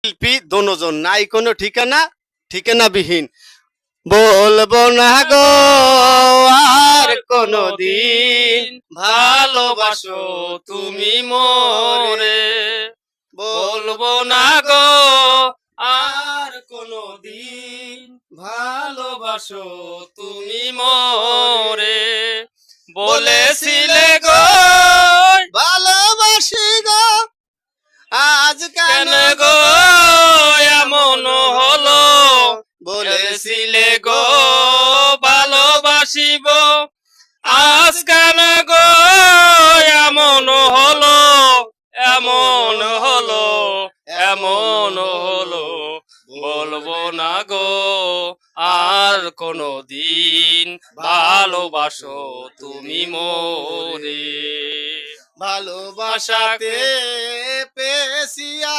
শিল্পী দোনোজন, নাই কোনো ঠিকানা, ঠিকানাবিহীন। বলবো না গো আর কোনো দিন, ভালোবাসো তুমি মোরে। বলবো না গো আর কোনো দিন, ভালোবাসো তুমি মোরে। বলেছিলে গো ভালোবাসি গো, আজ কেন গো এমন হলো। বলেছিলে গো ভালোবাসিব, আজ কেন গো এমন হলো, এমন হলো, এমন হলো। বলবো না গো আর কোনো দিন, ভালোবাসো তুমি মোরে। ভালোবাসাতে পেয়েছি